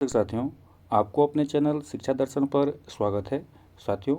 साथियों, आपको अपने चैनल शिक्षा दर्शन पर स्वागत है। साथियों,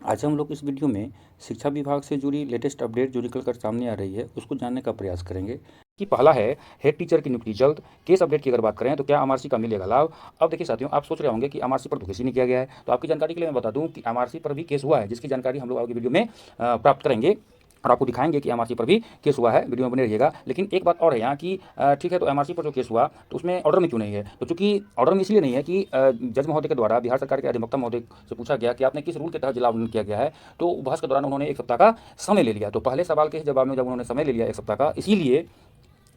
आज हम लोग इस वीडियो में शिक्षा विभाग से जुड़ी लेटेस्ट अपडेट जो निकल कर सामने आ रही है उसको जानने का प्रयास करेंगे कि पहला है हेड टीचर की नियुक्ति जल्द। केस अपडेट की अगर बात करें तो क्या एमआरसी का मिलेगा लाभ। अब देखिए साथियों, आप सोच रहे होंगे कि एमआरसी पर तो केस ही नहीं किया गया है, तो आपकी जानकारी के लिए मैं बता दूं कि एमआरसी पर भी केस हुआ है, जिसकी जानकारी हम लोग आगे वीडियो में प्राप्त करेंगे और आपको दिखाएंगे कि एमआरसी पर भी केस हुआ है। वीडियो में बने रहिएगा। लेकिन एक बात और है यहाँ कि ठीक है, तो एमआरसी पर जो केस हुआ तो उसमें ऑर्डर में क्यों नहीं है? तो चूंकि ऑर्डर में इसलिए नहीं है कि जज महोदय के द्वारा बिहार सरकार के अधिवक्ता महोदय से पूछा गया कि आपने किस रूल के तहत जिला आवंटन किया गया है, तो बहस के दौरान उन्होंने 1 सप्ताह का समय ले लिया। तो पहले सवाल के जवाब में जब उन्होंने समय ले लिया 1 सप्ताह का, इसीलिए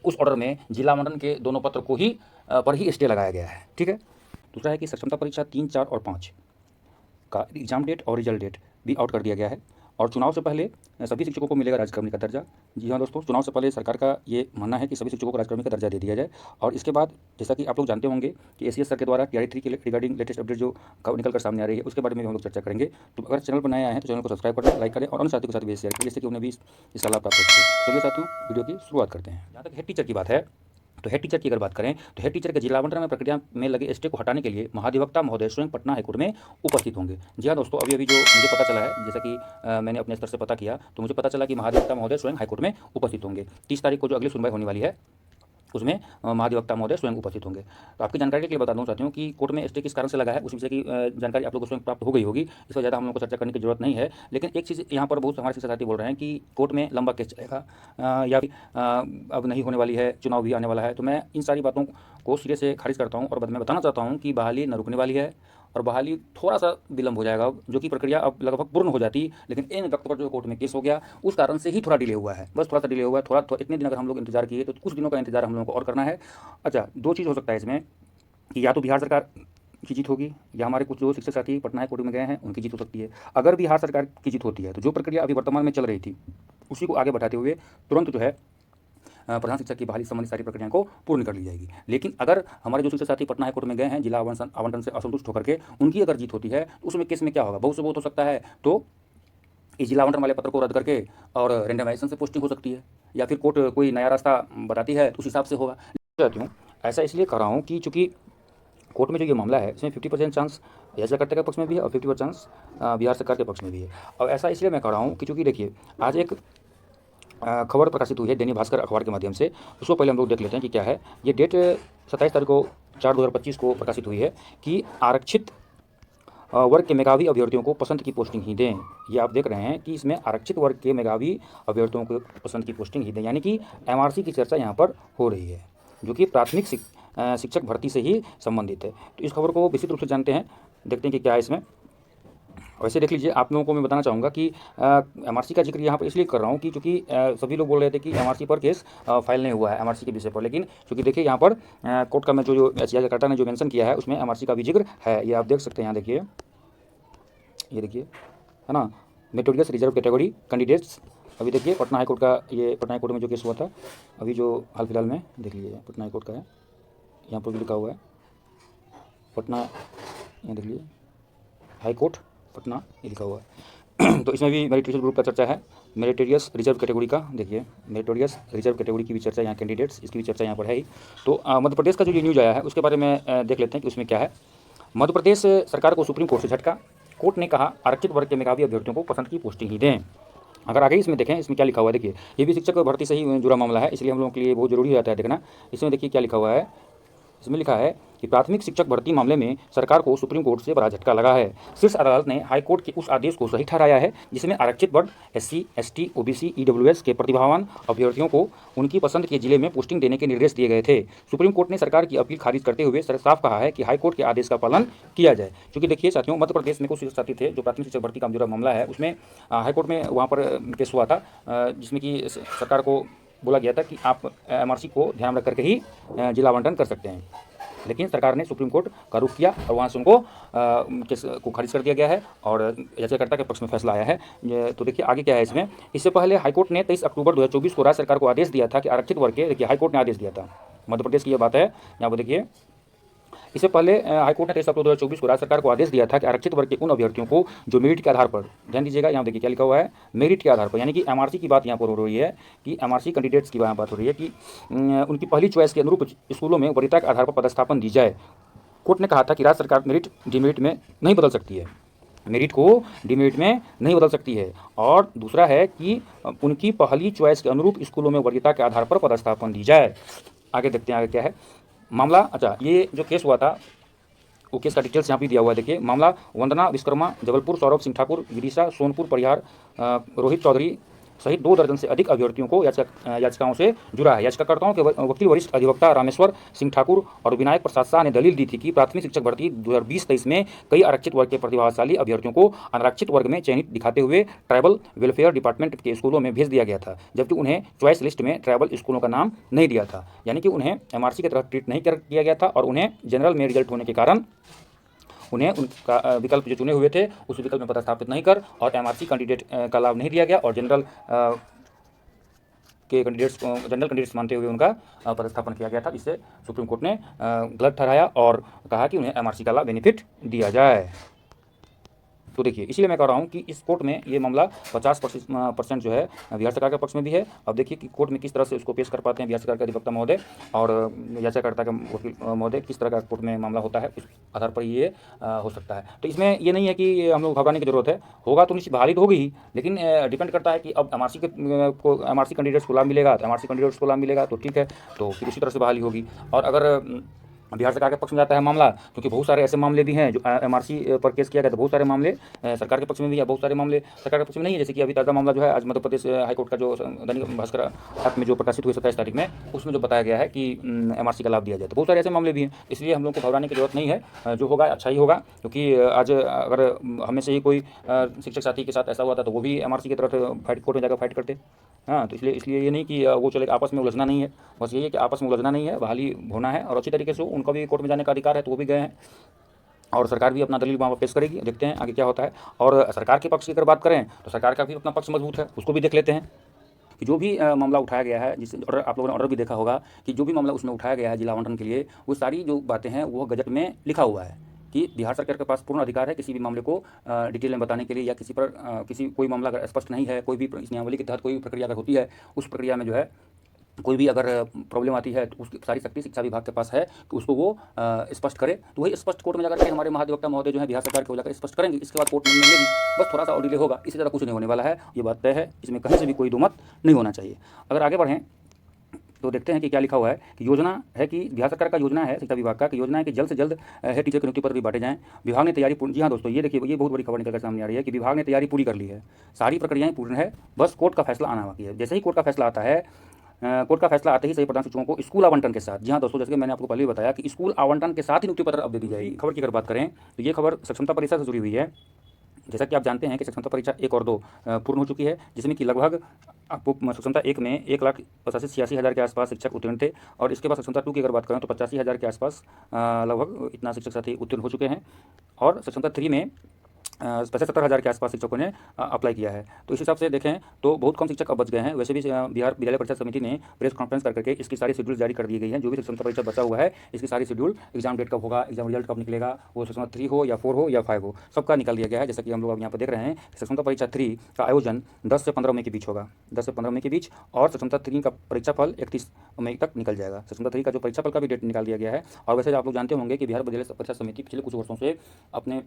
उस ऑर्डर में जिला आवंटन के दोनों पत्र को ही पर ही स्टे लगाया गया है। ठीक है। दूसरा है कि सक्षमता परीक्षा 3, 4 और 5 का एग्जाम डेट और रिजल्ट डेट भी आउट कर दिया गया है। और चुनाव से पहले सभी शिक्षकों को मिलेगा राज्यकर्मी का दर्जा। जी हाँ दोस्तों, चुनाव से पहले सरकार का ये मानना है कि सभी शिक्षकों को राज्यकर्मी का दर्जा दे दिया जाए। और इसके बाद जैसा कि आप लोग जानते होंगे कि एसीएस सर के द्वारा टीआरई 3 के रिगार्डिंग लेटेस्ट अपडेट जो निकल कर सामने आ रही है, उसके बारे में हम लोग चर्चा करेंगे। तो अगर चैनल पर नए आए हैं तो चैनल को सब्सक्राइब करें, लाइक करें और अन्य साथियों के साथ भी शेयर करें, जिससे कि उन्हें भी इसका लाभ प्राप्त हो सके। चलिए साथियों, वीडियो की शुरुआत करते हैं। जहाँ तक हेड टीचर की बात है, तो हेड टीचर की अगर बात करें तो हेड टीचर के जिला आवंटन में प्रक्रिया में लगे स्टे को हटाने के लिए महाधिवक्ता महोदय स्वयं पटना हाईकोर्ट में उपस्थित होंगे। जी हाँ दोस्तों, अभी जो मुझे पता चला है, जैसा कि मैंने अपने स्तर से पता किया, तो मुझे पता चला कि महाधिवक्ता महोदय स्वयं हाईकोर्ट में उपस्थित होंगे। 30 तारीख को जो अगली सुनवाई होने वाली है उसमें महाधिवक्ता महोदय स्वयं उपस्थित होंगे। तो आपकी जानकारी के लिए बता दूं साथियों कि कोर्ट में स्टे किस कारण से लगा है, उस विषय की जानकारी आप लोगों को स्वयं प्राप्त हो गई होगी। इस पर ज़्यादा हम लोग को चर्चा करने की जरूरत नहीं है। लेकिन एक चीज़ यहाँ पर बहुत हमारे शिक्षा साथी बोल रहे हैं कि कोर्ट में लंबा केस चलेगा या फिर अब नहीं होने वाली है, चुनाव भी आने वाला है। तो मैं इन सारी बातों को सिरे से खारिज करता हूँ और मैं बताना चाहता हूँ कि बहाली न रुकने वाली है और बहाली थोड़ा सा विलंब हो जाएगा, जो कि प्रक्रिया अब लगभग पूर्ण हो जाती, लेकिन इन वक्त पर जो कोर्ट में केस हो गया उस कारण से ही थोड़ा डिले हुआ है। बस थोड़ा सा डिले हुआ है, थोड़ा इतने दिन अगर हम लोग इंतजार किए तो कुछ दिनों का इंतजार हम लोगों को और करना है। अच्छा, दो चीज़ हो सकता है इसमें कि या तो बिहार सरकार की जीत होगी या हमारे कुछ जो शिक्षक साथी पटना हाईकोर्ट में गए हैं उनकी जीत हो सकती है। अगर बिहार सरकार की जीत होती है तो जो प्रक्रिया अभी वर्तमान में चल रही थी उसी को आगे बढ़ाते हुए तुरंत जो है प्रधान शिक्षक की बहाली संबंधी सारी प्रक्रियाओं को पूर्ण कर ली जाएगी। लेकिन अगर हमारे जो शिक्षक साथी पटना हाईकोर्ट में गए हैं जिला आवंटन से असंतुष्ट होकर के, उनकी अगर जीत होती है तो उसमें केस में क्या होगा, बहुत से बहुत हो सकता है। तो इस जिला आवंटन वाले पत्र को रद्द करके और रेंडमाइजेशन से पोस्टिंग हो सकती है, या फिर कोर्ट कोई नया रास्ता बताती है तो उस हिसाब से होगा। चाहती हूँ ऐसा इसलिए कर रहा हूँ कि चूँकि कोर्ट में जो ये मामला है इसमें 50% चांस याचिकाकर्ता के पक्ष में भी है और 50% चांस बिहार सरकार के पक्ष में भी है। और ऐसा इसलिए मैं कर रहा हूँ कि चूँकि देखिए आज एक खबर प्रकाशित हुई है दैनिक भास्कर अखबार के माध्यम से। उसको पहले हम लोग देख लेते हैं कि क्या है। ये डेट 27 तारीख को 4/2025 को प्रकाशित हुई है कि आरक्षित वर्ग के मेधावी अभ्यर्थियों को पसंद की पोस्टिंग ही दें। ये आप देख रहे हैं कि इसमें आरक्षित वर्ग के मेधावी अभ्यर्थियों को पसंद की पोस्टिंग ही दें, यानी कि एमआरसी की चर्चा यहाँ पर हो रही है, जो कि प्राथमिक शिक्षक भर्ती से ही संबंधित है। तो इस खबर को विस्तृत रूप से जानते हैं, देखते हैं कि क्या है इसमें। वैसे देख लीजिए, आप लोगों को मैं बताना चाहूँगा कि एमआरसी का जिक्र यहाँ पर इसलिए कर रहा हूँ कि चूँकि सभी लोग बोल रहे थे कि एमआरसी पर केस फाइल नहीं हुआ है एमआरसी के विषय पर, लेकिन चूँकि देखिए यहाँ पर कोर्ट का मैं जो याचिकाकर्ता ने जो मेंशन किया है उसमें एमआरसी का भी जिक्र है। ये आप देख सकते हैं, यहाँ देखिए, ये देखिए, है ना, मेरिटोरियस रिजर्व कैटेगरी कैंडिडेट्स। अभी देखिए पटना हाईकोर्ट का, ये पटना हाईकोर्ट में जो केस हुआ था अभी जो हाल फिलहाल में, देख लीजिए पटना हाईकोर्ट का है, यहाँ पर भी लिखा हुआ है पटना, यहाँ देख लीजिए हाईकोर्ट पटना ये लिखा हुआ है। तो इसमें भी मेरिटोरियस ग्रुप का चर्चा है, मेरिटोरियस रिजर्व कैटेगरी का, देखिए मेरिटोरियस रिजर्व कैटेगरी की भी चर्चा यहाँ, कैंडिडेट्स इसकी भी चर्चा यहाँ पर है ही। तो मध्य प्रदेश का जो ये न्यूज़ आया है उसके बारे में देख लेते हैं कि उसमें क्या है। मध्य प्रदेश सरकार को सुप्रीम कोर्ट से झटका, कोर्ट ने कहा आरक्षित वर्ग के मेधावी अभ्यर्थियों को पसंद की पोस्टिंग ही दें। अगर आगे इसमें देखें, इसमें क्या लिखा हुआ है, देखिए ये भी शिक्षक भर्ती से ही जुड़ा मामला है, इसलिए हम लोगों के लिए बहुत जरूरी रहता है देखना। इसमें देखिए क्या लिखा हुआ है, इसमें लिखा है कि प्राथमिक शिक्षक भर्ती मामले में सरकार को सुप्रीम कोर्ट से बड़ा झटका लगा है। शीर्ष अदालत ने हाई कोर्ट के उस आदेश को सही ठहराया है जिसमें आरक्षित वर्ग एससी, एसटी, ओबीसी, ईडब्ल्यूएस के प्रतिभावान अभ्यर्थियों को उनकी पसंद के जिले में पोस्टिंग देने के निर्देश दिए गए थे। सुप्रीम कोर्ट ने सरकार की अपील खारिज करते हुए साफ कहा है कि हाई कोर्ट के आदेश का पालन किया जाए। क्योंकि देखिए साथियों, मध्य प्रदेश में कुछ शिक्षक साथी थे जो प्राथमिक शिक्षक भर्ती का जो मामला है उसमें हाईकोर्ट में वहाँ पर केस हुआ था, जिसमें कि सरकार को बोला गया था कि आप एमआरसी को ध्यान रख करके ही जिला आवंटन कर सकते हैं। लेकिन सरकार ने सुप्रीम कोर्ट का रुख किया और वहाँ से उनको केस को खारिज कर दिया गया है और याचिकाकर्ता के पक्ष में फैसला आया है। तो देखिए आगे क्या है इसमें। इससे पहले हाईकोर्ट ने 23 अक्टूबर 2024 को राज्य सरकार को आदेश दिया था कि आरक्षित वर्ग के, देखिए हाईकोर्ट ने आदेश दिया था, मध्य प्रदेश की यह बात है, यहाँ पर देखिए इससे पहले हाईकोर्ट ने 23 अक्टूबर 2024 को राज्य सरकार को आदेश दिया था कि आरक्षित वर्ग के उन अभ्यर्थियों को जो मेरिट के आधार पर, ध्यान दीजिएगा यहाँ देखिए क्या लिखा हुआ है, मेरिट के आधार पर, यानी कि एमआरसी की बात यहाँ पर हो रही है कि एमआरसी कैंडिडेट्स की बात हो रही है कि उनकी पहली चॉइस के अनुरूप स्कूलों में वरीयता के आधार पर पदस्थापन दी जाए। कोर्ट ने कहा था कि राज्य सरकार मेरिट डिमेरिट में नहीं बदल सकती है, मेरिट को डिमेरिट में नहीं बदल सकती है। और दूसरा है कि उनकी पहली चॉइस के अनुरूप स्कूलों में वरीयता के आधार पर पदस्थापन दी जाए। आगे देखते हैं आगे क्या है मामला। अच्छा, ये जो केस हुआ था वो केस का डिटेल्स यहाँ पे दिया हुआ है। देखिए, मामला वंदना विश्वकर्मा, जबलपुर, सौरभ सिंह ठाकुर, विदिशा, सोनपुर, परिहार, रोहित चौधरी सहित 2 दर्जन से अधिक अभ्यर्थियों को याचिकाओं से जुड़ा है। याचिकाकर्ताओं के वकील वरिष्ठ अधिवक्ता रामेश्वर सिंह ठाकुर और विनायक प्रसाद शाह ने दलील दी थी कि प्राथमिक शिक्षक भर्ती 2020-23 में कई आरक्षित वर्ग के प्रतिभाशाली अभ्यर्थियों को अनारक्षित वर्ग में चयनित दिखाते हुए ट्राइबल वेलफेयर डिपार्टमेंट के स्कूलों में भेज दिया गया था, जबकि उन्हें चॉइस लिस्ट में ट्राइबल स्कूलों का नाम नहीं दिया था। यानी कि उन्हें एमआरसी की तरह ट्रीट नहीं किया गया था और उन्हें जनरल में रिजल्ट होने के कारण उन्हें उनका विकल्प जो चुने हुए थे उस विकल्प में पदस्थापित नहीं कर और एमआरसी कैंडिडेट का लाभ नहीं दिया गया और जनरल कैंडिडेट्स मानते हुए उनका पदस्थापन किया गया था, जिससे सुप्रीम कोर्ट ने गलत ठहराया और कहा कि उन्हें एमआरसी का लाभ बेनिफिट दिया जाए। तो देखिए, इसलिए मैं कह रहा हूँ कि इस कोर्ट में ये मामला 50% जो है बिहार सरकार के पक्ष में भी है। अब देखिए कि कोर्ट में किस तरह से उसको पेश कर पाते हैं बिहार सरकार के अधिवक्ता महोदय और याचिकाकर्ता के वकील महोदय, किस तरह का कोर्ट में मामला होता है, उस आधार पर ये हो सकता है। तो इसमें ये नहीं है कि हम लोग घबराने की जरूरत है, होगा तो निश्चित बहाली तो होगी ही, लेकिन डिपेंड करता है कि अब एमआरसी कैंडिडेट्स को लाभ मिलेगा तो एमआरसी कैंडिडेट्स को लाभ मिलेगा तो ठीक है, तो फिर उसी तरह से बहाली होगी। और अगर बिहार सरकार के पक्ष में जाता है मामला, क्योंकि बहुत सारे ऐसे मामले भी हैं जो एमआरसी पर केस किया गया, तो बहुत सारे मामले सरकार के पक्ष में भी है, बहुत सारे मामले सरकार के पक्ष में नहीं है। जैसे कि अभी ताज़ा मामला जो है आज मध्य प्रदेश हाईकोर्ट का जो दैनिक भास्कर ऐप में जो प्रकाशित हुई 27 तारीख में, उसमें जो बताया गया है कि एमआरसी का लाभ दिया जाए, तो बहुत सारे ऐसे मामले भी हैं। इसलिए हम लोग को घबराने की जरूरत नहीं है, जो होगा अच्छा ही होगा। क्योंकि आज अगर हमें से ही कोई शिक्षक साथी के साथ ऐसा हुआ था तो वो भी एमआरसी की तरफ फाइट कोर्ट में जाकर फाइट करते। हाँ, तो इसलिए ये नहीं कि वो चले, आपस में उलझना नहीं है, बस यही है कि आपस में उलझना नहीं है, बहाली होना है और अच्छी तरीके से उनका भी कोर्ट में जाने का अधिकार है, तो वो भी गए हैं और सरकार भी अपना दलील वहाँ पर पेश करेगी। देखते हैं आगे क्या होता है। और सरकार के पक्ष की अगर बात करें तो सरकार का भी अपना पक्ष मजबूत है, उसको भी देख लेते हैं कि जो भी मामला उठाया गया है, जिस ऑर्डर आप लोगों ने ऑर्डर भी देखा होगा कि जो भी मामला उसमें उठाया गया है जिला आवंटन के लिए, वो सारी जो बातें हैं वो गजट में लिखा हुआ है कि बिहार सरकार के पास पूर्ण अधिकार है किसी भी मामले को डिटेल में बताने के लिए, या किसी पर कोई मामला अगर स्पष्ट नहीं है, कोई भी इस नियमावली के तहत कोई भी प्रक्रिया अगर होती है, उस प्रक्रिया में जो है कोई भी अगर प्रॉब्लम आती है तो उसकी सारी शक्ति शिक्षा विभाग के पास है कि उसको वो स्पष्ट करे। तो वही स्पष्ट कोर्ट में जाकर के हमारे महाधिवक्ता महोदय जो है बिहार सरकार के, हो जाकर स्पष्ट करेंगे। इसके बाद कोर्ट में मिलेगी, बस थोड़ा सा और डिले होगा, इसी तरह कुछ नहीं होने वाला है, ये बात तय है, इसमें कहीं से भी कोई दुमत नहीं होना चाहिए। अगर आगे बढ़ें तो देखते हैं कि क्या लिखा हुआ है कि योजना है कि बिहार सरकार का योजना है, शिक्षा विभाग का कि योजना है कि जल्द से जल्द हेड टीचर के नियुक्ति पत्र भी बांटे जाएं। विभाग ने तैयारी पूरी, जी हाँ दोस्तों, ये देखिए, ये बहुत बड़ी खबर निकल कर सामने आ रही है कि विभाग ने तैयारी पूरी कर ली है, सारी प्रक्रियाएं पूर्ण है, बस कोर्ट का फैसला आना बाकी है। जैसे ही कोर्ट का फैसला आता है, कोर्ट का फैसला आते ही सभी प्रधान शिक्षकों को स्कूल आवंटन के साथ, जी हाँ दोस्तों, जैसे कि मैंने आपको पहले भी बताया कि स्कूल आवंटन के साथ ही नियुक्ति पत्र अब दे दी जाएगी। खबर की अगर बात करें तो ये खबर सक्षमता परीक्षा से जुड़ी हुई है। जैसा कि आप जानते हैं कि सक्षमता परीक्षा 1 और 2 पूर्ण हो चुकी है, जिसमें कि लगभग आपको सक्षमता 1 में 1,85,86,000 के आसपास शिक्षक उत्तीर्ण थे और इसके बाद सक्षमता 2 की अगर बात करें तो 85,000 के आसपास लगभग इतना शिक्षक साथी उत्तीर्ण हो चुके हैं और सक्षमता 3 में 75,000 के आसपास शिक्षकों ने अप्लाई किया है। तो इस हिसाब से देखें तो बहुत कम शिक्षक अब बच गए हैं। वैसे भी बिहार विद्यालय परीक्षा समिति ने प्रेस कॉन्फ्रेंस करके इसकी सारी शेड्यूल जारी कर दी गई है। जो भी सक्षमता परीक्षा बचा हुआ है इसकी सारी शेड्यूल, एग्जाम डेट कब होगा, एग्जाम रिजल्ट कब निकलेगा, वो सक्षमता 3 हो या 4 हो या 5 हो, सबका निकाल दिया गया है। जैसा कि हम लोग अब यहाँ पर देख रहे हैं, सक्षमता परीक्षा 3 का आयोजन 10 से 15 मई के बीच होगा, 10 से 15 मई के बीच, और सक्षमता 3 का परीक्षाफल 31 मई तक निकल जाएगा। सक्षमता 3 का जो परीक्षाफल का भी डेट निकाल दिया गया है। और वैसे आप लोग जानते होंगे कि बिहार विद्यालय परीक्षा समिति पिछले कुछ वर्षों से अपने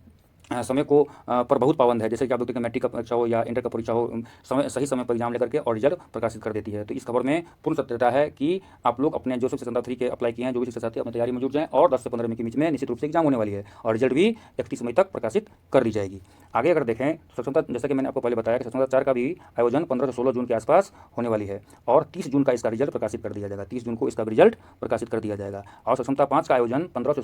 समय को पर बहुत पाबंद है। जैसे कि आप लोग मैट्रिक का परीक्षा हो या इंटर का परीक्षा हो, सही समय पर एग्जाम लेकर के और रिजल्ट प्रकाशित कर देती है। तो इस खबर में पूर्ण सत्यता है कि आप लोग अपने जो सक्षमता 3 के अप्लाई किए हैं, जो भी शिक्षक साथी अपनी तैयारी में जुट जाएं और 10 से 15 मई के बीच में निश्चित रूप से एग्जाम होने वाली है और रिजल्ट भी 31 मई तक प्रकाशित कर दी जाएगी। आगे अगर देखें सक्षमता, जैसा कि मैंने आपको पहले बताया कि सक्षमता 4 का भी आयोजन 15 से 16 जून के आसपास होने वाली है और 30 जून का इसका रिजल्ट प्रकाशित कर दिया जाएगा। 30 जून को इसका रिजल्ट प्रकाशित कर दिया जाएगा। और सक्षमता 5 का आयोजन 15 से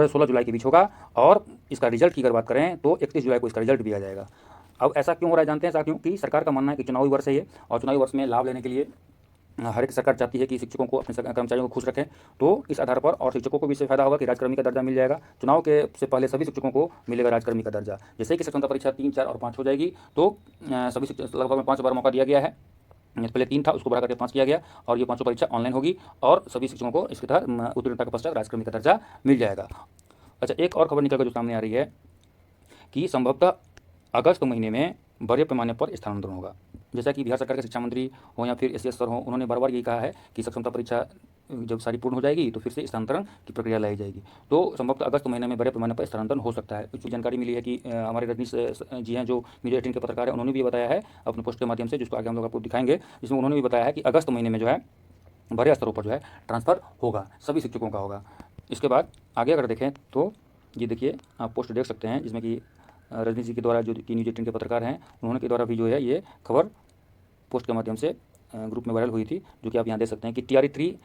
16 जुलाई के बीच होगा और इसका रिजल्ट की अगर बात करें तो 31 जुलाई को इसका रिजल्ट भी आ जाएगा। अब ऐसा क्यों हो रहा है जानते हैं? ऐसा क्योंकि सरकार का मानना है कि चुनावी वर्ष है ये और चुनावी वर्ष में लाभ लेने के लिए हर एक सरकार चाहती है कि शिक्षकों को, अपने कर्मचारियों को खुश रखें। तो इस आधार पर और शिक्षकों को भी इससे फायदा होगा कि राजकर्मी का दर्जा मिल जाएगा। चुनाव के से पहले सभी शिक्षकों को मिलेगा राजकर्मी का दर्जा। जैसे कि सक्षमता परीक्षा 3, 4 और 5 हो जाएगी तो सभी शिक्षक लगभग 5 बार मौका दिया गया है। पहले 3 था, उसको बढ़ा करके 5 किया गया और ये 5 परीक्षा ऑनलाइन होगी और सभी शिक्षकों को इसके तहत उत्तीर्णता के पश्चात राजकर्मी का दर्जा मिल जाएगा। अच्छा, एक और खबर निकल कर जो सामने आ रही है कि संभवतः अगस्त महीने में बड़े पैमाने पर स्थानांतरण होगा। जैसा कि बिहार सरकार के शिक्षा मंत्री हो या फिर एस सर हों, उन्होंने बार बार यही कहा है कि सक्षमता परीक्षा जब सारी पूर्ण हो जाएगी तो फिर से स्थानांतरण की प्रक्रिया लाई जाएगी। तो संभवतः अगस्त महीने में बड़े पैमाने पर स्थानांतरण हो सकता है। कुछ जानकारी मिली है कि हमारे रजनीश जी हैं, जो मीडिया 18 के पत्रकार हैं, उन्होंने भी बताया है अपने पोस्ट के माध्यम से, जिसको आगे हम लोग आपको दिखाएंगे, जिसमें उन्होंने भी बताया है कि अगस्त महीने में जो है बड़े स्तरों पर जो है ट्रांसफ़र होगा, सभी शिक्षकों का होगा। इसके बाद आगे अगर देखें तो ये देखिए, आप पोस्ट देख सकते हैं, जिसमें कि रजनीश जी के द्वारा, जो कि न्यूज़ 18 के पत्रकार हैं, उन्होंने के द्वारा भी जो है ये खबर पोस्ट के माध्यम से ग्रुप में वायरल हुई थी, जो कि आप यहाँ देख सकते हैं कि TRE 3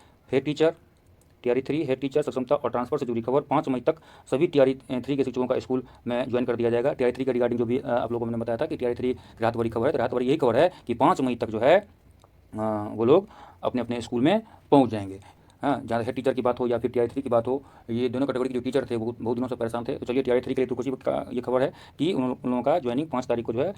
हेड टीचर सक्षमता और ट्रांसफर से जुड़ी खबर 5 मई तक सभी TRE 3 के शिक्षकों का स्कूल में ज्वाइन कर दिया जाएगा। TRE 3 के रिगार्डिंग जो भी आप लोगों को मैंने बताया था कि TRE 3 राहत भरी खबर है, तो राहत भरी यही खबर है कि 5 मई तक जो है वो लोग अपने अपने स्कूल में पहुँच जाएंगे। हाँ, जहाँ हेड टीचर की बात हो या फिर TRE 3 की बात हो, ये दोनों कैटेगरी के जो टीचर थे वो बहुत दिनों से परेशान थे। तो चलिए, TRE 3 के लिए तो खुशी का ये खबर है कि उन लोगों का ज्वाइनिंग 5 तारीख को जो है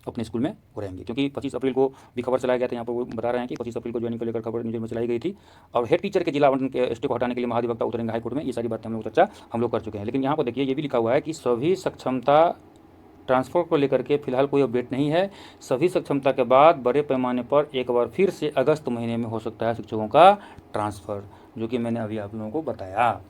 अपने स्कूल में हो रहेंगे, क्योंकि 25 अप्रैल को भी खबर चलाया गया था। यहाँ पर वो बता रहे हैं कि 25 अप्रैल को ज्वाइनिंग को लेकर खबर न्यूज़ में चलाई गई थी। और हेड टीचर के जिला आवंटन के स्टे को हटाने के लिए महाधिवक्ता उतरेंगे हाईकोर्ट में, ये सारी बातें हम लोग चर्चा हम लोग कर चुके हैं। लेकिन यहाँ पर देखिए, ये भी लिखा हुआ है कि सभी सक्षमता ट्रांसफ़र को लेकर के फिलहाल कोई अपडेट नहीं है। सभी सक्षमता के बाद बड़े पैमाने पर एक बार फिर से अगस्त महीने में हो सकता है शिक्षकों का ट्रांसफ़र, जो कि मैंने अभी आप लोगों को बताया।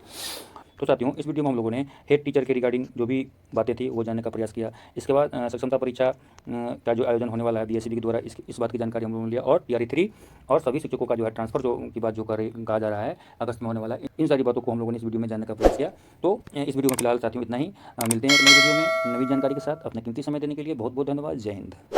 तो साथियों, इस वीडियो में हम लोगों ने हेड टीचर के रिगार्डिंग जो भी बातें थी वो जानने का प्रयास किया। इसके बाद सक्षमता परीक्षा का जो आयोजन होने वाला है BSEB के द्वारा, इस बात की जानकारी हम लोगों ने लिया। और TRE 3 और सभी शिक्षकों का जो है ट्रांसफ़र जो की बात जो कहा जा रहा है अगस्त में होने वाला है, इन सारी बातों को हम लोगों ने इस वीडियो में जानने का प्रयास किया। तो इस वीडियो में फिलहाल साथियों इतना ही। मिलते हैं एक नई वीडियो में नई जानकारी के साथ। अपना कीमती समय देने के लिए बहुत बहुत धन्यवाद। जय हिंद।